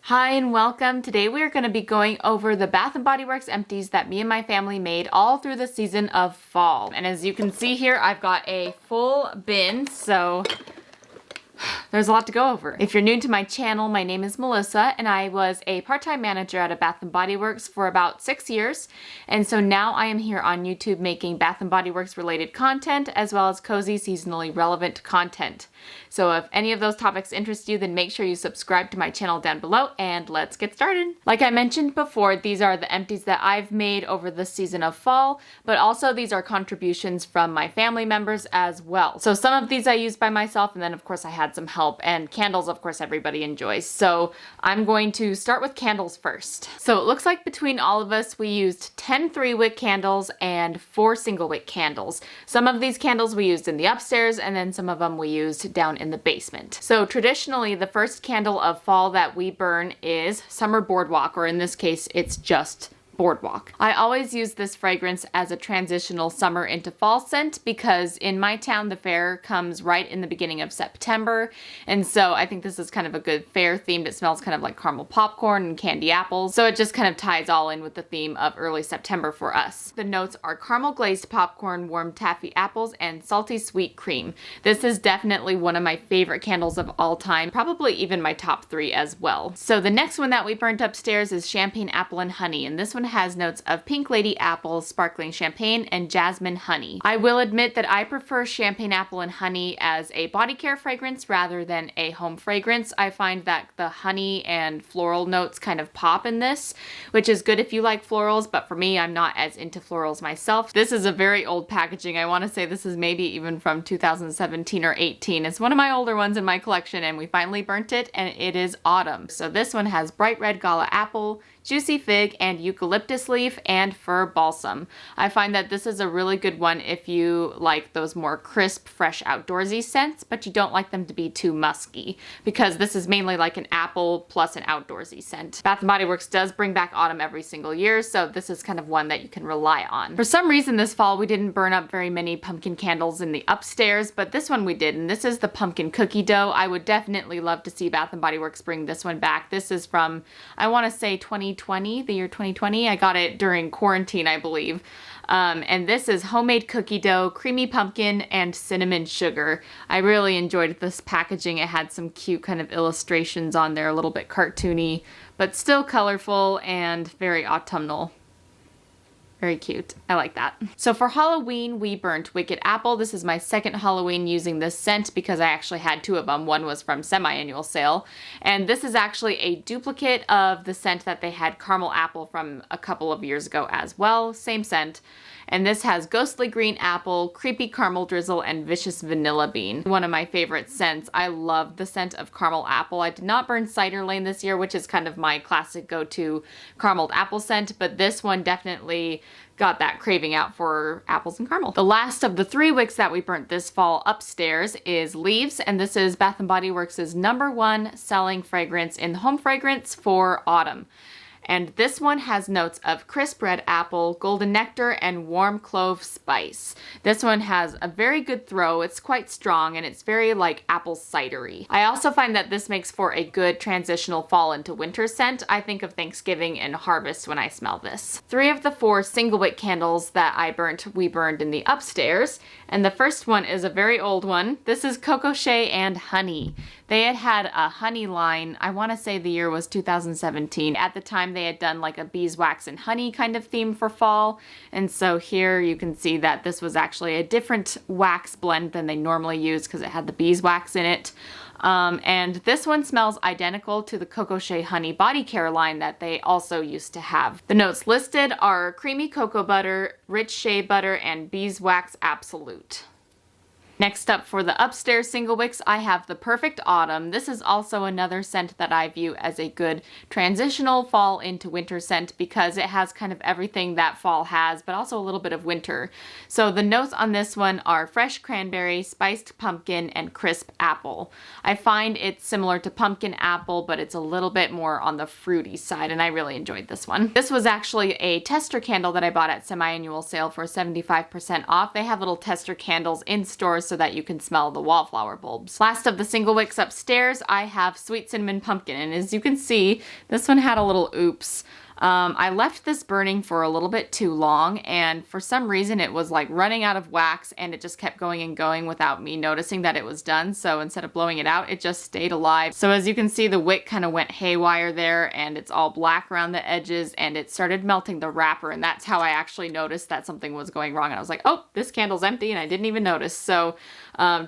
Hi and welcome. Today we are going to be going over the Bath & Body Works empties that me and my family made all through the season of fall. And as you can see here, I've got a full bin, so there's a lot to go over. If you're new to my channel, my name is Melissa and I was a part-time manager at a Bath & Body Works for about 6 years. And so now I am here on YouTube making Bath & Body Works related content as well as cozy seasonally relevant content. So if any of those topics interest you, then make sure you subscribe to my channel down below and let's get started. Like I mentioned before, these are the empties that I've made over the season of fall, but also these are contributions from my family members as well. So some of these I used by myself, and then of course I had some help, and candles of course everybody enjoys. So I'm going to start with candles first. So it looks like between all of us we used 10 3-wick candles and 4 single-wick candles. Some of these candles we used in the upstairs and then some of them we used down in the basement. So traditionally the first candle of fall that we burn is Summer Boardwalk, or in this case it's just Boardwalk. I always use this fragrance as a transitional summer into fall scent because in my town the fair comes right in the beginning of September, and so I think this is kind of a good fair themed. It smells kind of like caramel popcorn and candy apples, so it just kind of ties all in with the theme of early September for us. The notes are caramel glazed popcorn, warm taffy apples, and salty sweet cream. This is definitely one of my favorite candles of all time, probably even my top 3 as well. So the next one that we burnt upstairs is Champagne Apple and Honey, and this one has notes of Pink Lady Apple, Sparkling Champagne, and Jasmine Honey. I will admit that I prefer Champagne Apple and Honey as a body care fragrance rather than a home fragrance. I find that the honey and floral notes kind of pop in this, which is good if you like florals, but for me, I'm not as into florals myself. This is a very old packaging. I want to say this is maybe even from 2017 or 18. It's one of my older ones in my collection, and we finally burnt it, and it is autumn. So this one has bright red gala apple, juicy fig, and eucalyptus leaf, and fir balsam. I find that this is a really good one if you like those more crisp, fresh, outdoorsy scents, but you don't like them to be too musky, because this is mainly like an apple plus an outdoorsy scent. Bath & Body Works does bring back autumn every single year, so this is kind of one that you can rely on. For some reason this fall we didn't burn up very many pumpkin candles in the upstairs, but this one we did, and this is the pumpkin cookie dough. I would definitely love to see Bath & Body Works bring this one back. This is from, I want to say the year 2020. I got it during quarantine, I believe. And this is homemade cookie dough, creamy pumpkin, and cinnamon sugar. I really enjoyed this packaging. It had some cute kind of illustrations on there, a little bit cartoony, but still colorful and very autumnal. Very cute. I like that. So for Halloween, we burnt Wicked Apple. This is my second Halloween using this scent because I actually had 2 of them. One was from semi-annual sale. And this is actually a duplicate of the scent that they had Caramel Apple from a couple of years ago as well. Same scent. And this has Ghostly Green Apple, Creepy Caramel Drizzle, and Vicious Vanilla Bean. One of my favorite scents. I love the scent of Caramel Apple. I did not burn Cider Lane this year, which is kind of my classic go-to caramel apple scent, but this one definitely got that craving out for apples and caramel. The last of the 3 wicks that we burnt this fall upstairs is Leaves, and this is Bath & Body Works' #1 selling fragrance in the home fragrance for autumn. And this one has notes of crisp red apple, golden nectar, and warm clove spice. This one has a very good throw. It's quite strong and it's very like apple cidery. I also find that this makes for a good transitional fall into winter scent. I think of Thanksgiving and harvest when I smell this. 3 of the 4 single wick candles that I burnt, we burned in the upstairs. And the first one is a very old one. This is Coco Shea and Honey. They had a honey line, I want to say the year was 2017. At the time they had done like a beeswax and honey kind of theme for fall. And so here you can see that this was actually a different wax blend than they normally use because it had the beeswax in it. And this one smells identical to the Coco Shea Honey body care line that they also used to have. The notes listed are creamy cocoa butter, rich shea butter, and beeswax absolute. Next up for the upstairs single wicks, I have the Perfect Autumn. This is also another scent that I view as a good transitional fall into winter scent because it has kind of everything that fall has, but also a little bit of winter. So the notes on this one are fresh cranberry, spiced pumpkin, and crisp apple. I find it's similar to pumpkin apple, but it's a little bit more on the fruity side, and I really enjoyed this one. This was actually a tester candle that I bought at semi-annual sale for 75% off. They have little tester candles in stores so that you can smell the wallflower bulbs. Last of the single wicks upstairs, I have Sweet Cinnamon Pumpkin, and as you can see, this one had a little oops. I left this burning for a little bit too long, and for some reason it was like running out of wax, and it just kept going and going without me noticing that it was done. So instead of blowing it out, it just stayed alive. So as you can see, the wick kind of went haywire there, and it's all black around the edges, and it started melting the wrapper, and that's how I actually noticed that something was going wrong. And I was like, oh, this candle's empty, and I didn't even notice. So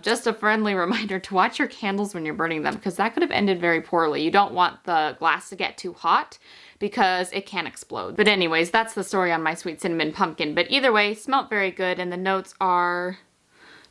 just a friendly reminder to watch your candles when you're burning them, because that could have ended very poorly. You don't want the glass to get too hot, because it can explode. But anyways, that's the story on my Sweet Cinnamon Pumpkin. But either way, smelled very good, and the notes are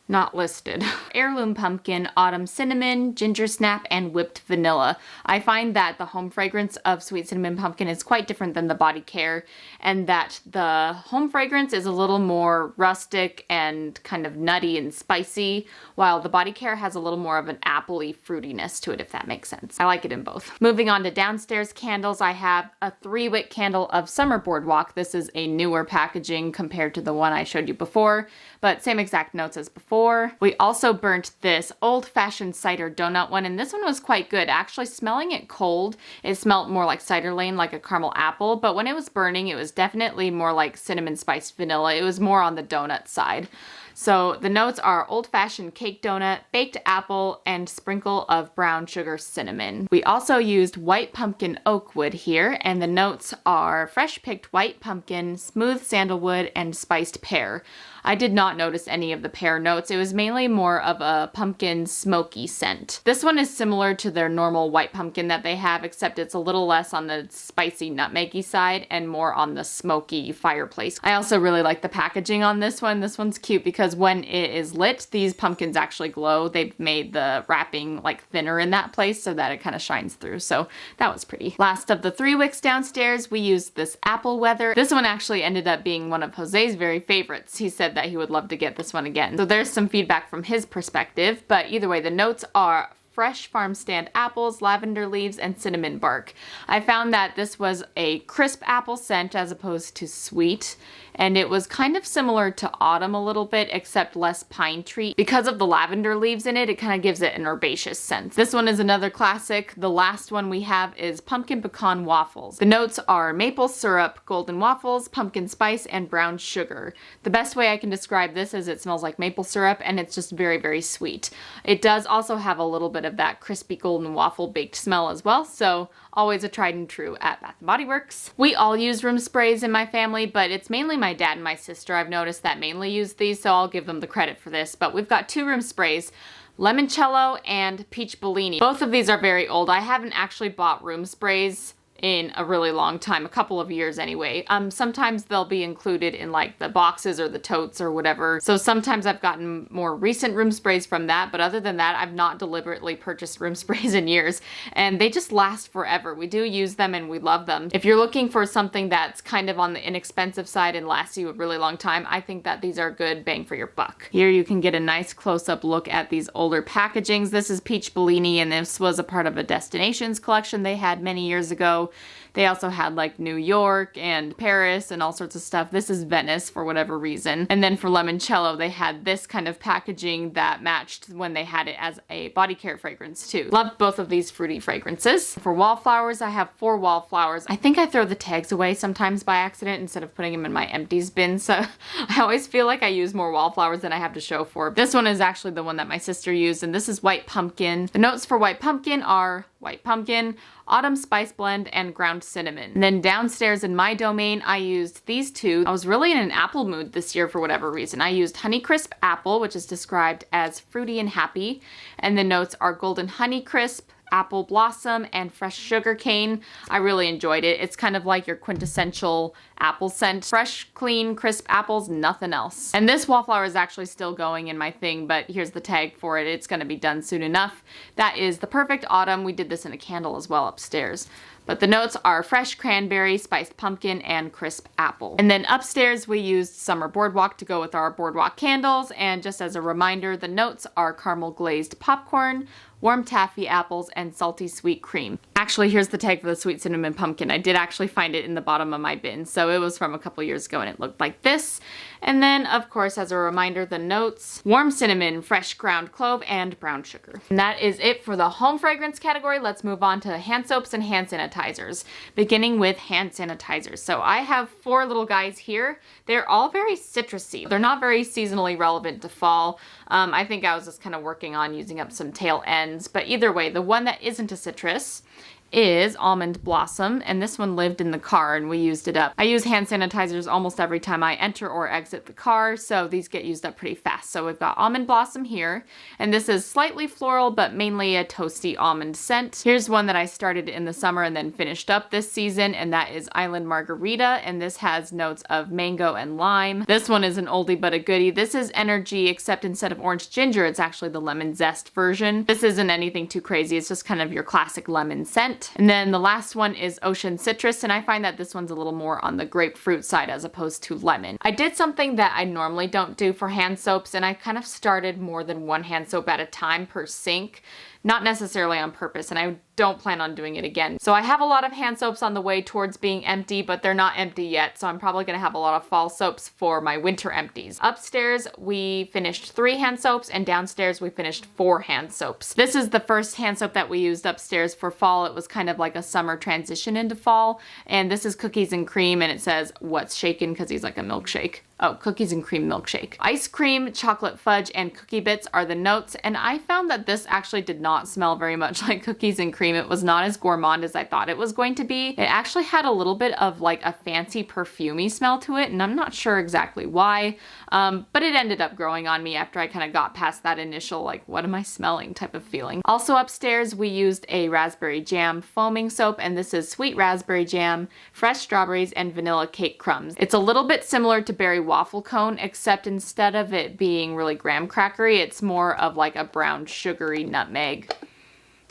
not listed. Heirloom Pumpkin, Autumn Cinnamon, Ginger Snap, and Whipped Vanilla. I find that the home fragrance of Sweet Cinnamon Pumpkin is quite different than the body care, and that the home fragrance is a little more rustic and kind of nutty and spicy, while the body care has a little more of an appley fruitiness to it, if that makes sense. I like it in both. Moving on to downstairs candles, I have a 3-wick candle of Summer Boardwalk. This is a newer packaging compared to the one I showed you before, but same exact notes as before. We also burnt this old-fashioned cider donut one, and this one was quite good. Actually, smelling it cold, it smelled more like cider lane, like a caramel apple, but when it was burning, it was definitely more like cinnamon spiced vanilla. It was more on the donut side. So the notes are old-fashioned cake donut, baked apple, and sprinkle of brown sugar cinnamon. We also used white pumpkin oak wood here, and the notes are fresh picked white pumpkin, smooth sandalwood, and spiced pear. I did not notice any of the pear notes. It was mainly more of a pumpkin smoky scent. This one is similar to their normal white pumpkin that they have, except it's a little less on the spicy nutmeggy side and more on the smoky fireplace. I also really like the packaging on this one. This one's cute because when it is lit, these pumpkins actually glow. They've made the wrapping like thinner in that place so that it kind of shines through. So that was pretty. Last of the 3 wicks downstairs, we used this apple weather. This one actually ended up being one of Jose's very favorites. He said that he would love to get this one again. So there's some feedback from his perspective, but either way, the notes are fresh farm stand apples, lavender leaves, and cinnamon bark. I found that this was a crisp apple scent as opposed to sweet, and it was kind of similar to autumn a little bit, except less pine tree. Because of the lavender leaves in it, it kind of gives it an herbaceous scent. This one is another classic. The last one we have is pumpkin pecan waffles. The notes are maple syrup, golden waffles, pumpkin spice, and brown sugar. The best way I can describe this is it smells like maple syrup, and it's just very, very sweet. It does also have a little bit of that crispy golden waffle baked smell as well, so always a tried and true at Bath & Body Works. We all use room sprays in my family, but it's mainly my dad and my sister I've noticed that mainly use these, so I'll give them the credit for this. But we've got 2 room sprays, Limoncello and Peach Bellini. Both of these are very old. I haven't actually bought room sprays in a really long time, a couple of years anyway. Sometimes they'll be included in like the boxes or the totes or whatever. So sometimes I've gotten more recent room sprays from that, but other than that, I've not deliberately purchased room sprays in years, and they just last forever. We do use them and we love them. If you're looking for something that's kind of on the inexpensive side and lasts you a really long time, I think that these are good bang for your buck. Here you can get a nice close-up look at these older packagings. This is Peach Bellini, and this was a part of a Destinations collection they had many years ago. They also had like New York and Paris and all sorts of stuff. This is Venice for whatever reason. And then for Limoncello, they had this kind of packaging that matched when they had it as a body care fragrance too. Loved both of these fruity fragrances. For wallflowers, I have 4 wallflowers. I think I throw the tags away sometimes by accident instead of putting them in my empties bin. So I always feel like I use more wallflowers than I have to show for. This one is actually the one that my sister used, and this is white pumpkin. The notes for white pumpkin are white pumpkin, autumn spice blend, and ground cinnamon. And then downstairs in my domain, I used these 2. I was really in an apple mood this year for whatever reason. I used Honeycrisp Apple, which is described as fruity and happy, and the notes are golden Honeycrisp, apple blossom, and fresh sugar cane. I really enjoyed it. It's kind of like your quintessential apple scent. Fresh, clean, crisp apples, nothing else. And this wallflower is actually still going in my thing, but here's the tag for it. It's going to be done soon enough. That is the perfect autumn. We did this in a candle as well upstairs. But the notes are fresh cranberry, spiced pumpkin, and crisp apple. And then upstairs we used summer boardwalk to go with our boardwalk candles, and just as a reminder, the notes are caramel glazed popcorn, warm taffy apples, and salty sweet cream. Actually, here's the tag for the sweet cinnamon pumpkin. I did actually find it in the bottom of my bin, so it was from a couple years ago and it looked like this. And then, of course, as a reminder, the notes, warm cinnamon, fresh ground clove, and brown sugar. And that is it for the home fragrance category. Let's move on to hand soaps and hand sanitizers, beginning with hand sanitizers. So I have 4 little guys here. They're all very citrusy. They're not very seasonally relevant to fall. I think I was just kind of working on using up some tail ends, but either way, the one that isn't a citrus is Almond Blossom, and this one lived in the car and we used it up. I use hand sanitizers almost every time I enter or exit the car, so these get used up pretty fast. So we've got Almond Blossom here, and this is slightly floral but mainly a toasty almond scent. Here's one that I started in the summer and then finished up this season, and that is Island Margarita, and this has notes of mango and lime. This one is an oldie but a goodie. This is energy, except instead of orange ginger, it's actually the lemon zest version. This isn't anything too crazy, it's just kind of your classic lemon scent. And then the last one is Ocean Citrus, and I find that this one's a little more on the grapefruit side as opposed to lemon. I did something that I normally don't do for hand soaps, and I kind of started more than one hand soap at a time per sink. Not necessarily on purpose, and I don't plan on doing it again. So I have a lot of hand soaps on the way towards being empty, but they're not empty yet, so I'm probably gonna have a lot of fall soaps for my winter empties. Upstairs, we finished 3 hand soaps, and downstairs we finished 4 hand soaps. This is the first hand soap that we used upstairs for fall. It was kind of like a summer transition into fall, and this is Cookies and Cream, and it says, "What's shaken?" because he's like a milkshake. Oh, Cookies and Cream milkshake. Ice cream, chocolate fudge, and cookie bits are the notes, and I found that this actually did not smell very much like cookies and cream. It was not as gourmand as I thought it was going to be. It actually had a little bit of like a fancy perfumey smell to it, and I'm not sure exactly why, but it ended up growing on me after I kind of got past that initial like, what am I smelling type of feeling. Also upstairs, we used a raspberry jam foaming soap, and this is sweet raspberry jam, fresh strawberries, and vanilla cake crumbs. It's a little bit similar to berry waffle cone, except instead of it being really graham crackery, it's more of like a brown sugary nutmeg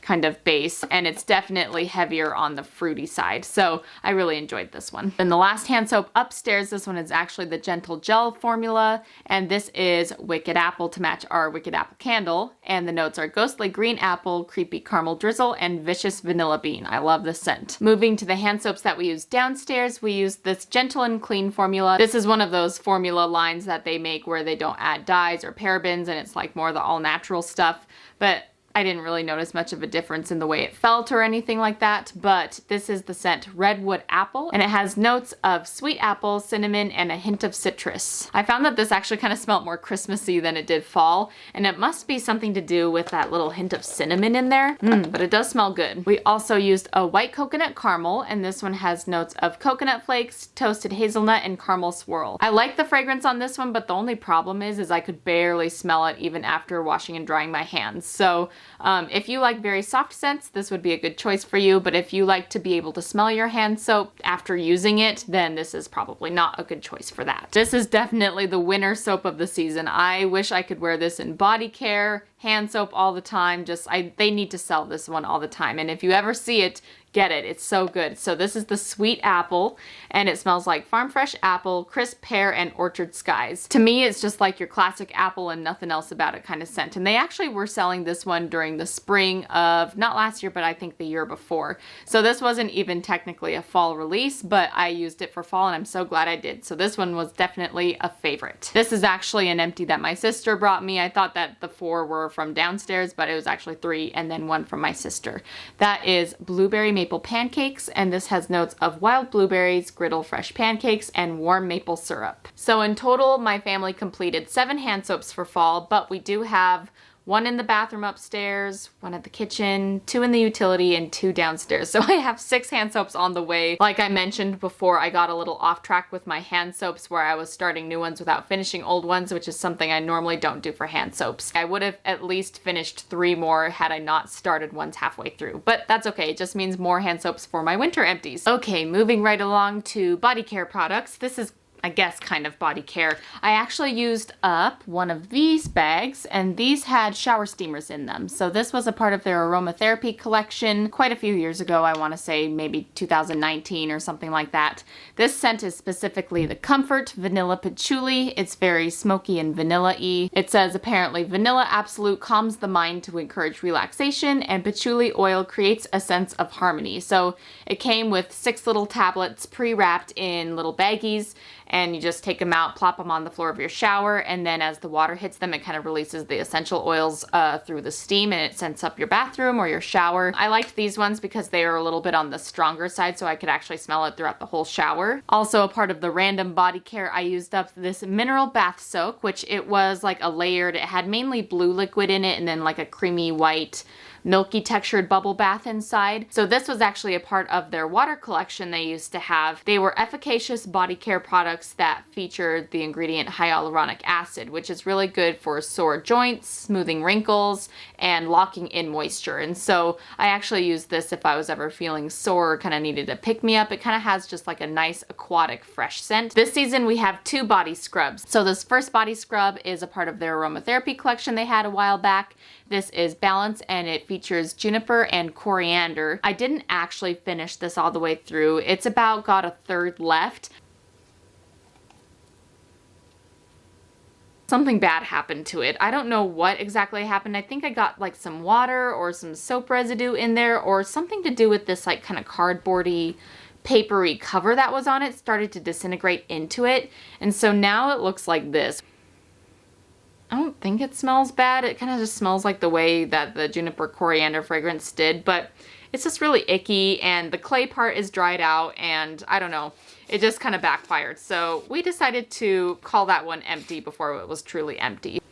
kind of base, and it's definitely heavier on the fruity side, so I really enjoyed this one. Then the last hand soap upstairs, this one is actually the Gentle Gel formula, and this is Wicked Apple to match our Wicked Apple candle, and the notes are Ghostly Green Apple, Creepy Caramel Drizzle, and Vicious Vanilla Bean. I love this scent. Moving to the hand soaps that we used downstairs, we used this Gentle and Clean formula. This is one of those formula lines that they make where they don't add dyes or parabens, and it's like more the all-natural stuff, but I didn't really notice much of a difference in the way it felt or anything like that, but this is the scent Redwood Apple, and it has notes of sweet apple, cinnamon, and a hint of citrus. I found that this actually kind of smelled more Christmassy than it did fall, and it must be something to do with that little hint of cinnamon in there, but it does smell good. We also used a white coconut caramel, and this one has notes of coconut flakes, toasted hazelnut, and caramel swirl. I like the fragrance on this one, but the only problem is I could barely smell it even after washing and drying my hands. So if you like very soft scents, this would be a good choice for you, but if you like to be able to smell your hand soap after using it, then this is probably not a good choice for that. This is definitely the winter soap of the season. I wish I could wear this in body care, hand soap all the time. They need to sell this one all the time, and if you ever see it, get it. It's so good. So this is the Sweet Apple, and it smells like farm fresh apple, crisp pear, and orchard skies. To me, it's just like your classic apple and nothing else about it kind of scent. And they actually were selling this one during the spring of, not last year, but I think the year before. So this wasn't even technically a fall release, but I used it for fall, and I'm so glad I did. So this one was definitely a favorite. This is actually an empty that my sister brought me. I thought that the 4 were from downstairs, but it was actually 3 and then 1 from my sister. That is Blueberry Maple Pancakes, and this has notes of wild blueberries, griddle fresh pancakes, and warm maple syrup. So in total, my family completed 7 hand soaps for fall, but we do have 1 in the bathroom upstairs, 1 at the kitchen, 2 in the utility, and 2 downstairs. So I have 6 hand soaps on the way. Like I mentioned before, I got a little off track with my hand soaps where I was starting new ones without finishing old ones, which is something I normally don't do for hand soaps. I would have at least finished 3 more had I not started ones halfway through, but that's okay. It just means more hand soaps for my winter empties. Okay, moving right along to body care products. This is I guess, kind of body care. I actually used up one of these bags, and these had shower steamers in them. So this was a part of their aromatherapy collection quite a few years ago. I want to say maybe 2019 or something like that. This scent is specifically the Comfort Vanilla Patchouli. It's very smoky and vanilla-y. It says apparently Vanilla Absolute calms the mind to encourage relaxation, and patchouli oil creates a sense of harmony. So it came with 6 little tablets pre-wrapped in little baggies, and you just take them out, plop them on the floor of your shower, and then as the water hits them, it kind of releases the essential oils through the steam, and it scents up your bathroom or your shower. I liked these ones because they are a little bit on the stronger side, so I could actually smell it throughout the whole shower. Also, a part of the random body care, I used up this mineral bath soak, which it was like a layered, it had mainly blue liquid in it and then like a creamy white milky textured bubble bath inside. So this was actually a part of their water collection they used to have. They were efficacious body care products that featured the ingredient hyaluronic acid, which is really good for sore joints, smoothing wrinkles, and locking in moisture. And so I actually used this if I was ever feeling sore or kind of needed a pick-me-up. It kind of has just like a nice aquatic fresh scent. This season we have 2 body scrubs. So this first body scrub is a part of their aromatherapy collection they had a while back. This is Balance, and it features juniper and coriander. I didn't actually finish this all the way through. It's about got a third left. Something bad happened to it. I don't know what exactly happened. I think I got like some water or some soap residue in there, or something to do with this like kind of cardboardy, papery cover that was on it started to disintegrate into it. And so now it looks like this. I don't think it smells bad. It kind of just smells like the way that the juniper coriander fragrance did, but it's just really icky, and the clay part is dried out, and I don't know. It just kind of backfired. So we decided to call that one empty before it was truly empty.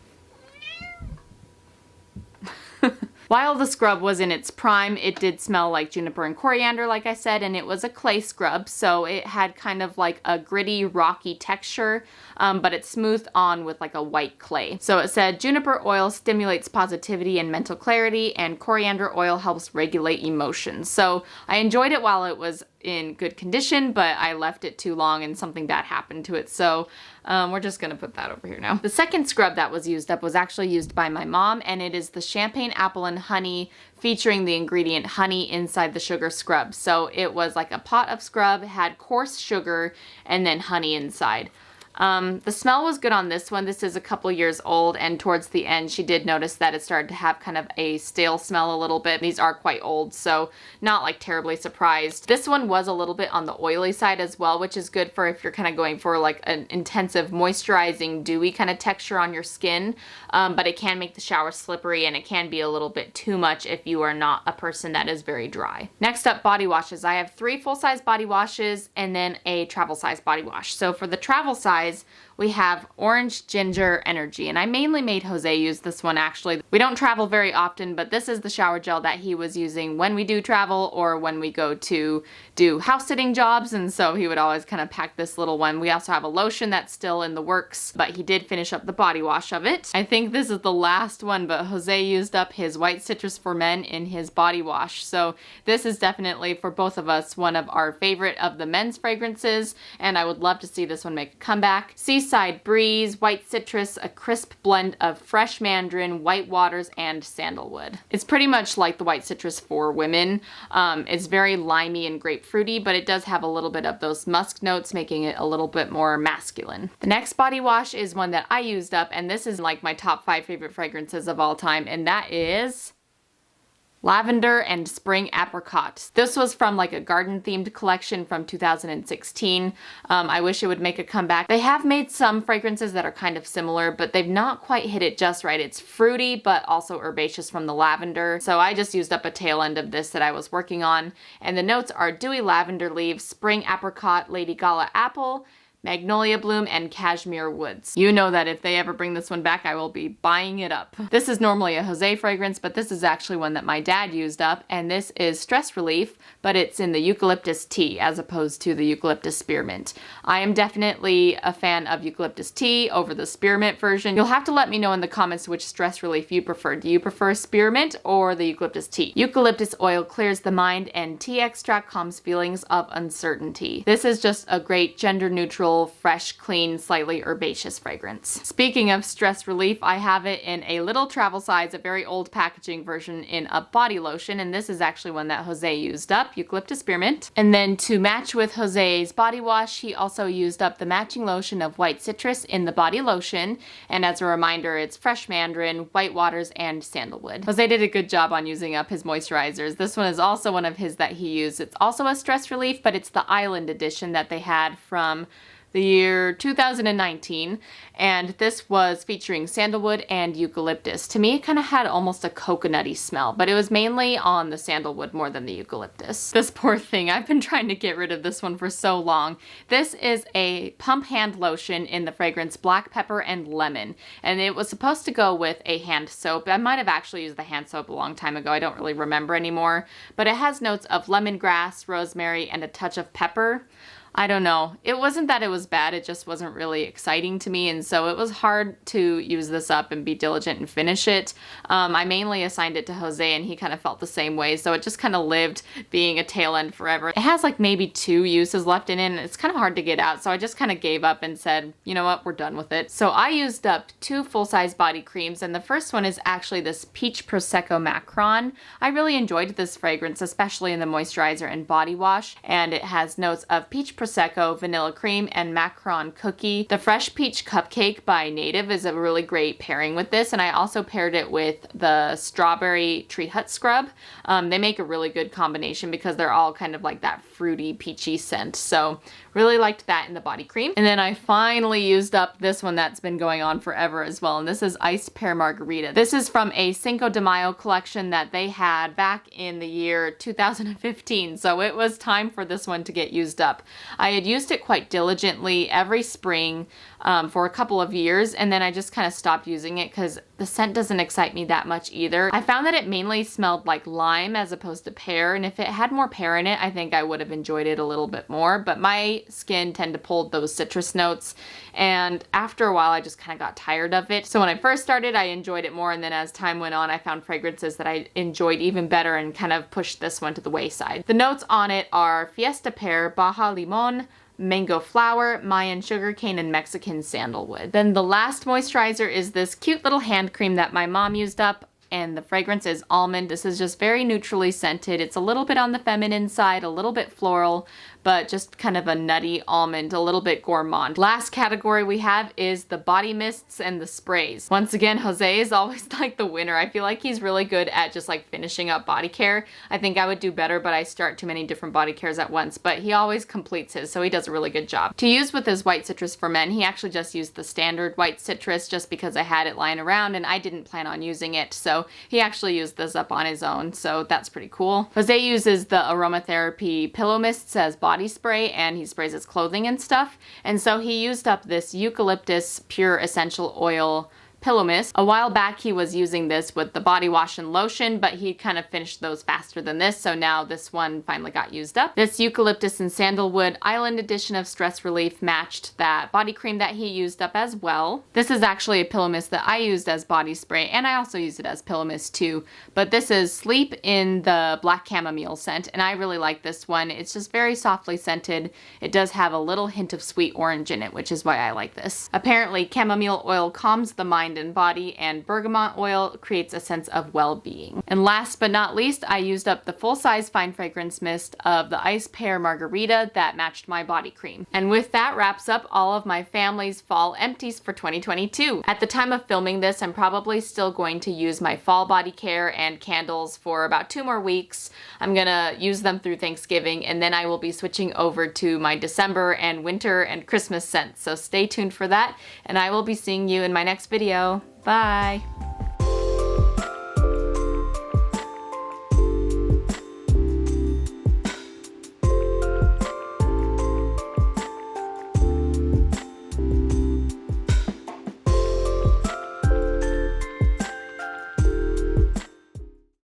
While the scrub was in its prime, it did smell like juniper and coriander, like I said, and it was a clay scrub, so it had kind of like a gritty, rocky texture, but it smoothed on with like a white clay. So it said juniper oil stimulates positivity and mental clarity, and coriander oil helps regulate emotions. So I enjoyed it while it was in good condition, but I left it too long and something bad happened to it. So we're just gonna put that over here now. The second scrub that was used up was actually used by my mom, and it is the Champagne Apple and Honey, featuring the ingredient honey inside the sugar scrub. So it was like a pot of scrub, had coarse sugar, and then honey inside. The smell was good on this one. This is a couple years old, and towards the end she did notice that it started to have kind of a stale smell a little bit. These are quite old, so not like terribly surprised. This one was a little bit on the oily side as well, which is good for if you're kind of going for like an intensive moisturizing dewy kind of texture on your skin, but it can make the shower slippery, and it can be a little bit too much if you are not a person that is very dry. Next up, body washes. I have 3 full-size body washes and then a travel size body wash. So for the travel size, we have Orange Ginger Energy, and I mainly made Jose use this one actually. We don't travel very often, but this is the shower gel that he was using when we do travel or when we go to do house sitting jobs, and so he would always kind of pack this little one. We also have a lotion that's still in the works, but he did finish up the body wash of it. I think this is the last one, but Jose used up his White Citrus for Men in his body wash, so this is definitely for both of us one of our favorite of the men's fragrances, and I would love to see this one make a comeback. Seaside Breeze, White Citrus, a crisp blend of fresh mandarin, white waters, and sandalwood. It's pretty much like the White Citrus for women. It's very limey and grapefruity, but it does have a little bit of those musk notes, making it a little bit more masculine. The next body wash is one that I used up, and this is like my top 5 favorite fragrances of all time, and that is Lavender and Spring Apricot. This was from like a garden themed collection from 2016. I wish it would make a comeback. They have made some fragrances that are kind of similar, but they've not quite hit it just right. It's fruity, but also herbaceous from the lavender. So I just used up a tail end of this that I was working on. And the notes are dewy lavender leaves, spring apricot, Lady Gala apple, Magnolia Bloom, and Cashmere Woods. You know that if they ever bring this one back, I will be buying it up. This is normally a Jose fragrance, but this is actually one that my dad used up, and this is Stress Relief, but it's in the eucalyptus tea as opposed to the eucalyptus spearmint. I am definitely a fan of eucalyptus tea over the spearmint version. You'll have to let me know in the comments which stress relief you prefer. Do you prefer spearmint or the eucalyptus tea? Eucalyptus oil clears the mind, and tea extract calms feelings of uncertainty. This is just a great gender neutral gentle, fresh, clean, slightly herbaceous fragrance. Speaking of stress relief, I have it in a little travel size, a very old packaging version in a body lotion, and this is actually one that Jose used up, eucalyptus spearmint. And then to match with Jose's body wash, he also used up the matching lotion of white citrus in the body lotion, and as a reminder, it's fresh mandarin, white waters, and sandalwood. Jose did a good job on using up his moisturizers. This one is also one of his that he used. It's also a stress relief, but it's the Island edition that they had from the year 2019, and this was featuring sandalwood and eucalyptus. To me, it kind of had almost a coconutty smell, but it was mainly on the sandalwood more than the eucalyptus. This poor thing, I've been trying to get rid of this one for so long. This is a pump hand lotion in the fragrance black pepper and lemon, and it was supposed to go with a hand soap. I might have actually used the hand soap a long time ago, I don't really remember anymore, but it has notes of lemongrass, rosemary, and a touch of pepper. I don't know. It wasn't that it was bad, it just wasn't really exciting to me, and so it was hard to use this up and be diligent and finish it. I mainly assigned it to Jose, and he kind of felt the same way, so it just kind of lived being a tail end forever. It has like maybe 2 uses left in it, and it's kind of hard to get out, so I just kind of gave up and said, you know what, we're done with it. So I used up 2 full-size body creams, and the first one is actually this Peach Prosecco Macron. I really enjoyed this fragrance, especially in the moisturizer and body wash, and it has notes of peach Prosecco, vanilla cream, and macaron cookie. The Fresh Peach Cupcake by Native is a really great pairing with this, and I also paired it with the Strawberry Tree Hut Scrub. They make a really good combination because they're all kind of like that fruity, peachy scent. So really liked that in the body cream. And then I finally used up this one that's been going on forever as well, and this is Iced Pear Margarita. This is from a Cinco de Mayo collection that they had back in the year 2015, so it was time for this one to get used up. I had used it quite diligently every spring for a couple of years, and then I just kind of stopped using it because the scent doesn't excite me that much either. I found that it mainly smelled like lime as opposed to pear, and if it had more pear in it, I think I would have enjoyed it a little bit more, but my skin tend to pull those citrus notes, and after a while I just kind of got tired of it. So when I first started, I enjoyed it more, and then as time went on, I found fragrances that I enjoyed even better and kind of pushed this one to the wayside. The notes on it are Fiesta Pear, Baja Limon, mango flower, Mayan sugarcane, and Mexican sandalwood. Then the last moisturizer is this cute little hand cream that my mom used up, and the fragrance is almond. This is just very neutrally scented. It's a little bit on the feminine side, a little bit floral, but just kind of a nutty almond, a little bit gourmand. Last category we have is the body mists and the sprays. Once again, Jose is always like the winner. I feel like he's really good at just like finishing up body care. I think I would do better, but I start too many different body cares at once, but he always completes his, so he does a really good job. To use with his white citrus for men, he actually just used the standard white citrus just because I had it lying around and I didn't plan on using it, so he actually used this up on his own, so that's pretty cool. Jose uses the aromatherapy pillow mists as body spray, and he sprays his clothing and stuff, and so he used up this eucalyptus pure essential oil pillow mist. A while back he was using this with the body wash and lotion, but he kind of finished those faster than this, so now this one finally got used up. This eucalyptus and sandalwood island edition of stress relief matched that body cream that he used up as well. This is actually a pillow mist that I used as body spray, and I also use it as pillow mist too, but this is Sleep in the black chamomile scent, and I really like this one. It's just very softly scented. It does have a little hint of sweet orange in it, which is why I like this. Apparently chamomile oil calms the mind and body, and bergamot oil creates a sense of well-being. And last but not least, I used up the full-size fine fragrance mist of the Iced Pear Margarita that matched my body cream. And with that wraps up all of my family's fall empties for 2022. At the time of filming this, I'm probably still going to use my fall body care and candles for about 2 more weeks. I'm gonna use them through Thanksgiving, and then I will be switching over to my December and winter and Christmas scents. So stay tuned for that, and I will be seeing you in my next video. Bye!